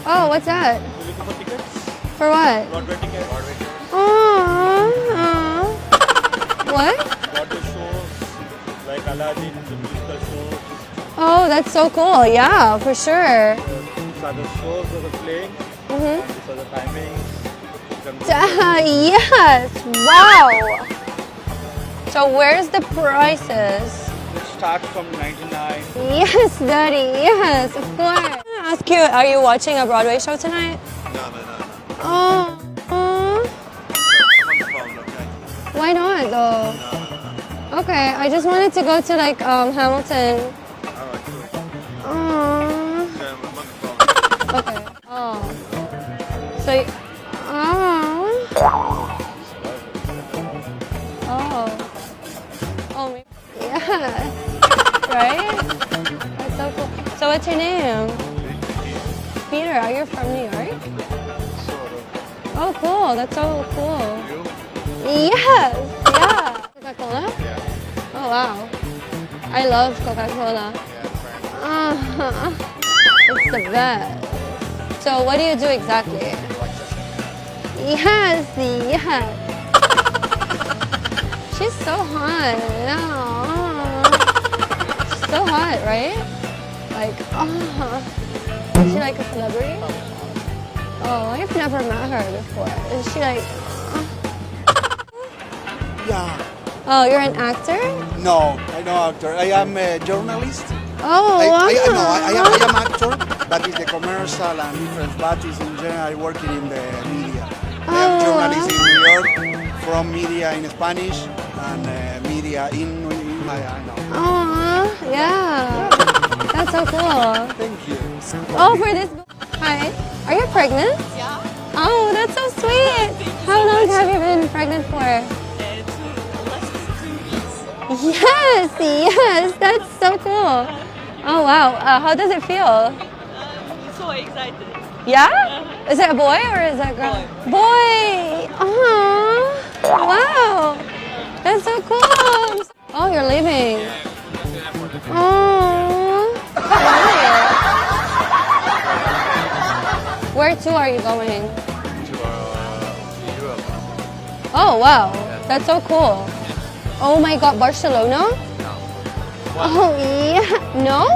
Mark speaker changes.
Speaker 1: Oh, what's that?
Speaker 2: You looking for tickets?
Speaker 1: For what?
Speaker 2: Broadway tickets? Broadway tickets.
Speaker 1: What?
Speaker 2: Broadway shows like Aladdin, the musical shows.
Speaker 1: Oh, that's so cool. Yeah, for sure.
Speaker 2: These are the shows that are playing.
Speaker 1: Mm-hmm.
Speaker 2: These are the timings. You can book
Speaker 1: Yes. Wow. So where's the prices?
Speaker 2: It starts from 99.
Speaker 1: Yes, Daddy. Yes, of course. I ask you, are you watching a Broadway show tonight?
Speaker 2: No.
Speaker 1: Oh.
Speaker 2: I'm on the phone, okay?
Speaker 1: Why not though? Okay, I just wanted to go to like Hamilton.
Speaker 2: Alright, cool.
Speaker 1: Oh.
Speaker 2: Okay, I'm on the phone.
Speaker 1: Okay. Oh. So. Oh. Oh. Oh. Yeah. Right? That's so cool. So what's your name? Peter. Are you from New York?
Speaker 2: Sort of.
Speaker 1: Oh, cool. That's so cool.
Speaker 2: You?
Speaker 1: Yes. Yeah. Coca-Cola?
Speaker 2: Yeah.
Speaker 1: Oh, wow. I love Coca-Cola.
Speaker 2: Yeah,
Speaker 1: It's the best. So what do you do exactly? Yes, yes. She's so hot. No. She's so hot, right? Like, is she like a celebrity? Oh, I've never met her before. Is she like,
Speaker 3: Yeah.
Speaker 1: oh, you're an actor?
Speaker 3: No, I'm no actor. I am a journalist.
Speaker 1: Oh,
Speaker 3: I
Speaker 1: wow.
Speaker 3: am actor, but it's the commercial and different parties in general. I working in the media. I am
Speaker 1: Oh.
Speaker 3: journalist in New York, from media in Spanish and media in I know.
Speaker 1: Oh, yeah. That's so cool.
Speaker 3: Thank you.
Speaker 1: Oh, for this. Hi. Are you pregnant?
Speaker 4: Yeah,
Speaker 1: Oh, that's so sweet. How long have you been pregnant for?
Speaker 4: less than 2 weeks.
Speaker 1: Yes, yes. That's so cool. Oh, wow. How does it feel?
Speaker 4: I'm so excited.
Speaker 1: Yeah? Is it a boy or is it a girl? Boy. Oh, wow. That's so cool. Oh, you're leaving. Oh. Where to are you going?
Speaker 2: To Europe.
Speaker 1: Oh, wow. That's so cool. Oh my God, Barcelona?
Speaker 2: No.
Speaker 1: Oh, yeah. No?